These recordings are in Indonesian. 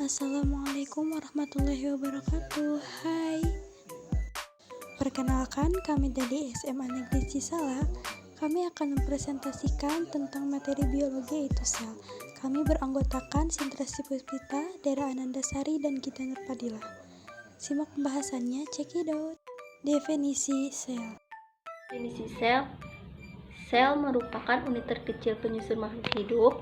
Assalamualaikum warahmatullahi wabarakatuh. Hai, perkenalkan kami dari SMA Negeri Cisalak. Kami akan mempresentasikan tentang materi biologi yaitu sel. Kami beranggotakan Sindrasi Puspita, Dera Anandasari, dan Gita Nurpadila. Simak pembahasannya, check it out. Definisi sel. Definisi sel. Sel merupakan unit terkecil penyusun makhluk hidup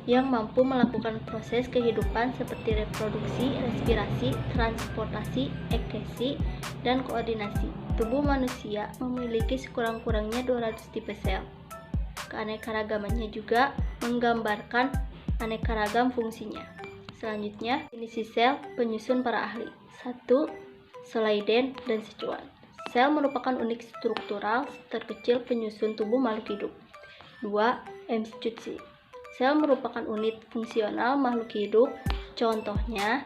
yang mampu melakukan proses kehidupan seperti reproduksi, respirasi, transportasi, ekskresi, dan koordinasi. Tubuh manusia memiliki sekurang-kurangnya 200 tipe sel. Keanekaragamannya juga menggambarkan aneka ragam fungsinya. Selanjutnya, definisi sel penyusun para ahli. 1. Selaiden dan Sichuan. Sel merupakan unit struktural terkecil penyusun tubuh makhluk hidup. 2. McCutcheon. Sel merupakan unit fungsional makhluk hidup, contohnya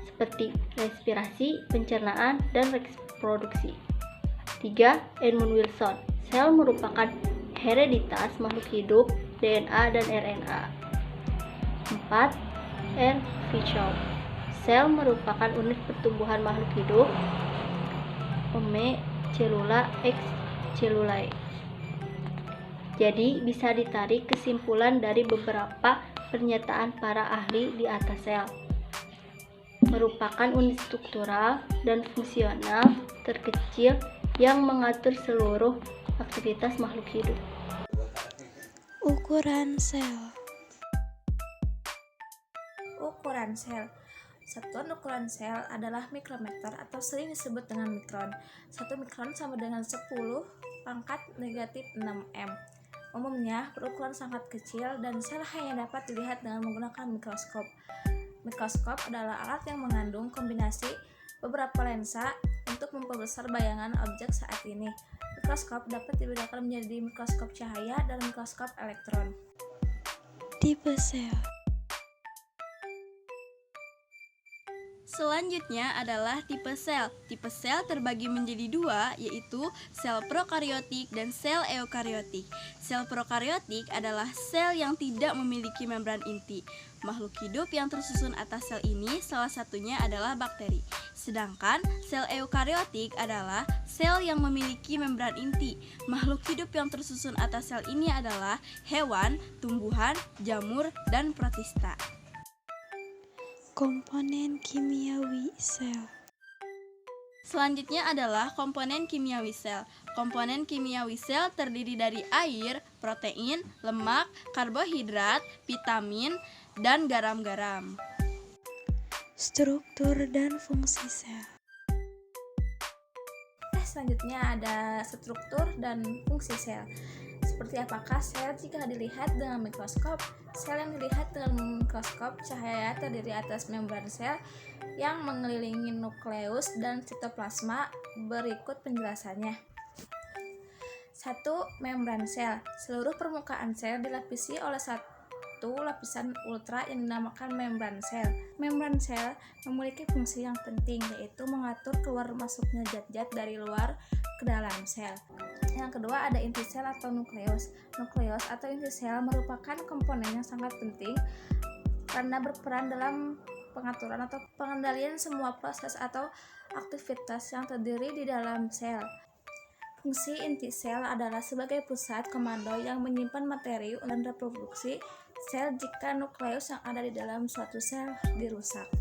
seperti respirasi, pencernaan, dan reproduksi. 3. Edmund Wilson. Sel merupakan hereditas makhluk hidup, DNA dan RNA. 4. R. Virchow. Sel merupakan unit pertumbuhan makhluk hidup, Ome, Cellula, X, Cellulae. Jadi, bisa ditarik kesimpulan dari beberapa pernyataan para ahli di atas sel. Merupakan unit struktural dan fungsional terkecil yang mengatur seluruh aktivitas makhluk hidup. Ukuran sel. Ukuran sel. Satuan ukuran sel adalah mikrometer atau sering disebut dengan mikron. 1 mikron sama dengan 10 pangkat negatif 6 m. Umumnya berukuran sangat kecil dan sel hanya dapat dilihat dengan menggunakan mikroskop. Mikroskop adalah alat yang mengandung kombinasi beberapa lensa untuk memperbesar bayangan objek saat ini. Mikroskop dapat dibedakan menjadi mikroskop cahaya dan mikroskop elektron. Tipe sel. Selanjutnya adalah tipe sel. Tipe sel terbagi menjadi dua, yaitu sel prokariotik dan sel eukariotik. Sel prokariotik adalah sel yang tidak memiliki membran inti. Makhluk hidup yang tersusun atas sel ini salah satunya adalah bakteri. Sedangkan sel eukariotik adalah sel yang memiliki membran inti. Makhluk hidup yang tersusun atas sel ini adalah hewan, tumbuhan, jamur, dan protista. Komponen kimiawi sel. Selanjutnya adalah komponen kimiawi sel. Komponen kimiawi sel terdiri dari air, protein, lemak, karbohidrat, vitamin, dan garam-garam. Struktur dan fungsi sel. Selanjutnya ada struktur dan fungsi sel. Seperti apakah sel jika dilihat dengan mikroskop? Sel yang dilihat dengan mikroskop cahaya terdiri atas membran sel yang mengelilingi nukleus dan sitoplasma. Berikut penjelasannya. 1. Membran sel. Seluruh permukaan sel dilapisi oleh satu lapisan ultra yang dinamakan membran sel. Membran sel memiliki fungsi yang penting, yaitu mengatur keluar masuknya zat-zat dari luar ke dalam sel. Yang kedua ada inti sel atau nukleus. Nukleus atau inti sel merupakan komponen yang sangat penting karena berperan dalam pengaturan atau pengendalian semua proses atau aktivitas yang terdiri di dalam sel. Fungsi inti sel adalah sebagai pusat komando yang menyimpan materi dan reproduksi sel jika nukleus yang ada di dalam suatu sel dirusak.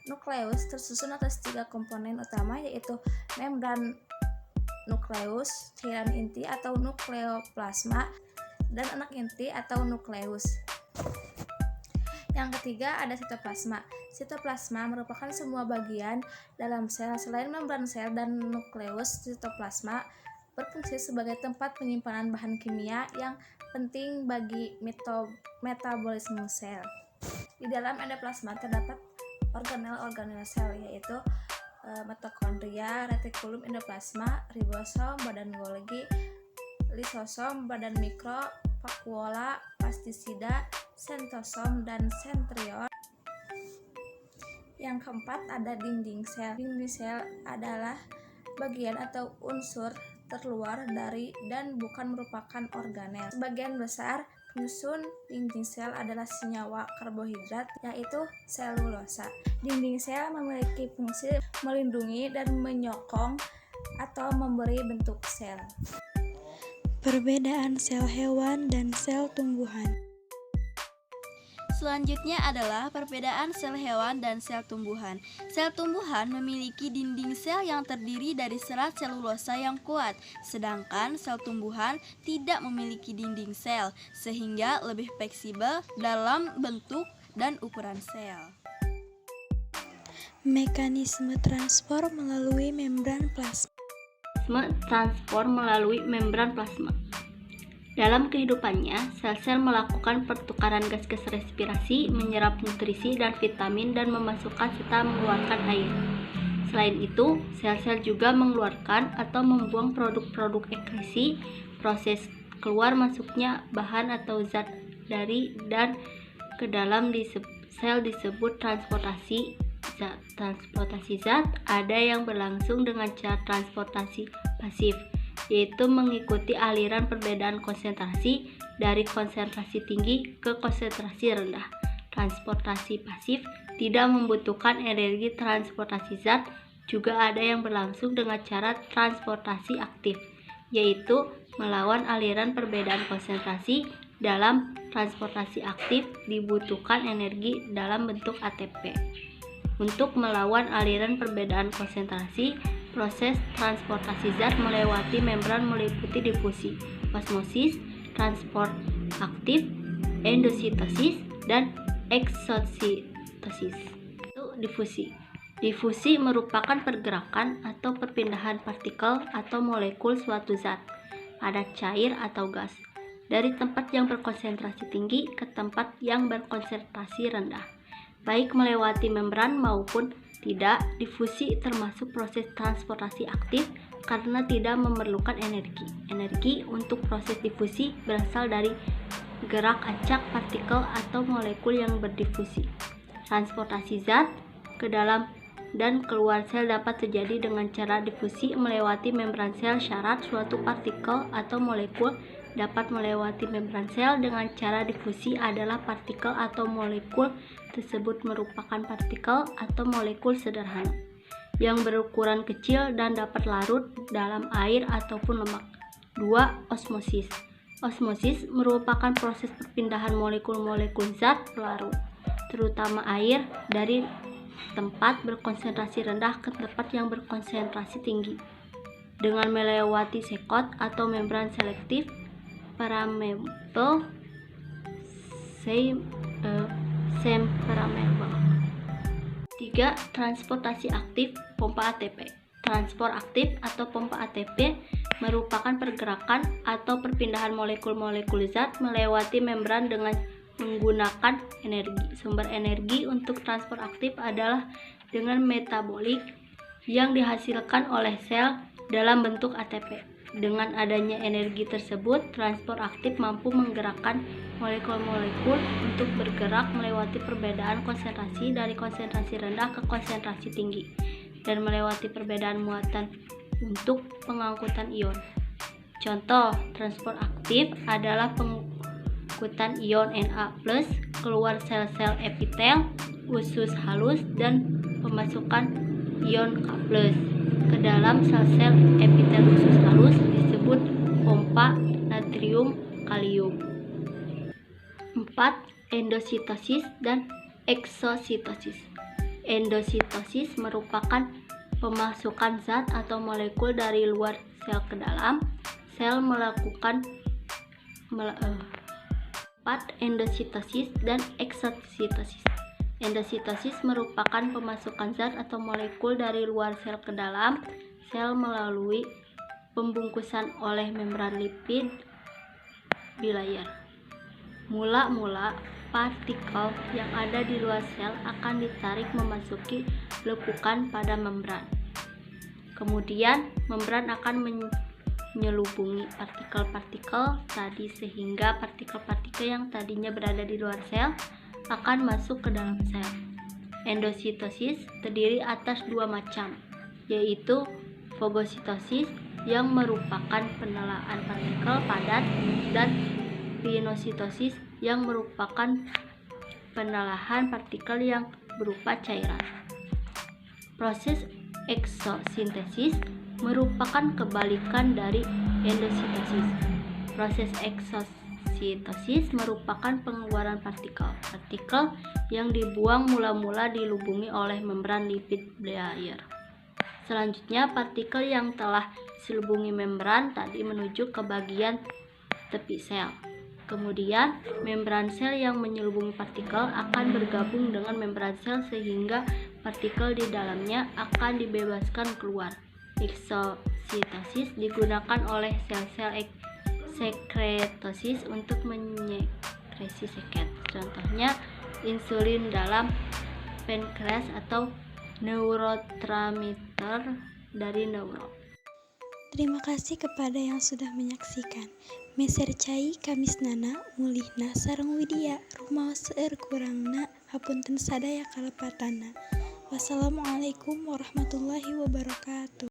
Nukleus tersusun atas 3 komponen utama, yaitu membran nukleus, cairan inti atau nukleoplasma, dan anak inti atau nukleus. Yang ketiga ada sitoplasma. Sitoplasma merupakan semua bagian dalam sel. Selain membran sel dan nukleus, sitoplasma berfungsi sebagai tempat penyimpanan bahan kimia yang penting bagi metabolisme sel. Di dalam endoplasma terdapat organel-organel sel, yaitu mitokondria, retikulum endoplasma, ribosom, badan Golgi, lisosom, badan mikro, vakuola, plastisida, sentrosom, dan sentriol. Yang keempat ada dinding sel. Dinding sel adalah bagian atau unsur terluar dari dan bukan merupakan organel. Sebagian besar Penyusun dinding sel adalah senyawa karbohidrat, yaitu selulosa. Dinding sel memiliki fungsi melindungi dan menyokong atau memberi bentuk sel. Perbedaan sel hewan dan sel tumbuhan. Selanjutnya adalah perbedaan sel hewan dan sel tumbuhan. Sel tumbuhan memiliki dinding sel yang terdiri dari serat selulosa yang kuat, sedangkan sel tumbuhan tidak memiliki dinding sel, sehingga lebih fleksibel dalam bentuk dan ukuran sel. Mekanisme transport melalui membran plasma. Transport melalui membran plasma. Dalam kehidupannya, sel-sel melakukan pertukaran gas-gas respirasi, menyerap nutrisi dan vitamin, dan memasukkan serta mengeluarkan air. Selain itu, sel-sel juga mengeluarkan atau membuang produk-produk ekskresi. Proses keluar masuknya bahan atau zat dari dan ke dalam sel disebut transportasi zat. Transportasi zat ada yang berlangsung dengan cara transportasi pasif, yaitu mengikuti aliran perbedaan konsentrasi dari konsentrasi tinggi ke konsentrasi rendah. Transportasi pasif tidak membutuhkan energi transportasi zat. Juga ada yang berlangsung dengan cara transportasi aktif, yaitu melawan aliran perbedaan konsentrasi. Dalam transportasi aktif dibutuhkan energi dalam bentuk ATP. Untuk melawan aliran perbedaan konsentrasi, proses transportasi zat melewati membran meliputi difusi, osmosis, transport aktif, endositosis, dan eksositosis. Difusi. Difusi merupakan pergerakan atau perpindahan partikel atau molekul suatu zat, padat, cair, atau gas, dari tempat yang berkonsentrasi tinggi ke tempat yang berkonsentrasi rendah, baik melewati membran maupun tidak. Difusi termasuk proses transportasi aktif karena tidak memerlukan energi. Energi untuk proses difusi berasal dari gerak acak partikel atau molekul yang berdifusi. Transportasi zat ke dalam dan keluar sel dapat terjadi dengan cara difusi melewati membran sel. Syarat suatu partikel atau molekul dapat melewati membran sel dengan cara difusi adalah partikel atau molekul tersebut merupakan partikel atau molekul sederhana yang berukuran kecil dan dapat larut dalam air ataupun lemak. 2. Osmosis. Osmosis merupakan proses perpindahan molekul-molekul zat pelarut, terutama air, dari tempat berkonsentrasi rendah ke tempat yang berkonsentrasi tinggi dengan melewati sekot atau membran selektif permeable semi-permeable. 3. Transportasi aktif pompa ATP. Transport aktif atau pompa ATP merupakan pergerakan atau perpindahan molekul-molekul zat melewati membran dengan menggunakan energi. Sumber energi untuk transport aktif adalah dengan metabolik yang dihasilkan oleh sel dalam bentuk ATP. Dengan adanya energi tersebut, transport aktif mampu menggerakkan molekul-molekul untuk bergerak melewati perbedaan konsentrasi dari konsentrasi rendah ke konsentrasi tinggi dan melewati perbedaan muatan untuk pengangkutan ion. Contoh transport aktif adalah pengangkutan ion Na+ keluar sel-sel epitel, usus halus, dan pemasukan ion K+ ke dalam sel-sel epitel usus halus disebut pompa natrium kalium. 4. Endositosis dan eksositosis. Endositosis merupakan pemasukan zat atau molekul dari luar sel ke dalam sel. 4. Endositosis dan eksositosis. Endositosis merupakan pemasukan zat atau molekul dari luar sel ke dalam sel melalui pembungkusan oleh membran lipid bilayer. Mula-mula partikel yang ada di luar sel akan ditarik memasuki lekukan pada membran. Kemudian membran akan menyelubungi partikel-partikel tadi sehingga partikel-partikel yang tadinya berada di luar sel akan masuk ke dalam sel. Endositosis terdiri atas 2 macam, yaitu fagositosis yang merupakan penelaan partikel padat dan pinositosis yang merupakan penelahan partikel yang berupa cairan. Proses eksosintesis merupakan kebalikan dari endositosis. Proses eksositosis merupakan pengeluaran partikel yang dibuang mula-mula dilubungi oleh membran lipid layer. Selanjutnya, partikel yang telah diselubungi membran tadi menuju ke bagian tepi sel. Kemudian, membran sel yang menyelubungi partikel akan bergabung dengan membran sel sehingga partikel di dalamnya akan dibebaskan keluar. Eksositosis digunakan oleh sel-sel sekretosis untuk menyekresi seket. Contohnya, insulin dalam pankreas atau neurotransmitter dari neuron. Terima kasih kepada yang sudah menyaksikan. Meser cai kamisnana mulihna sareng widia rumaos seueur kurangna hapunten sadaya kalepatana. Wassalamualaikum warahmatullahi wabarakatuh.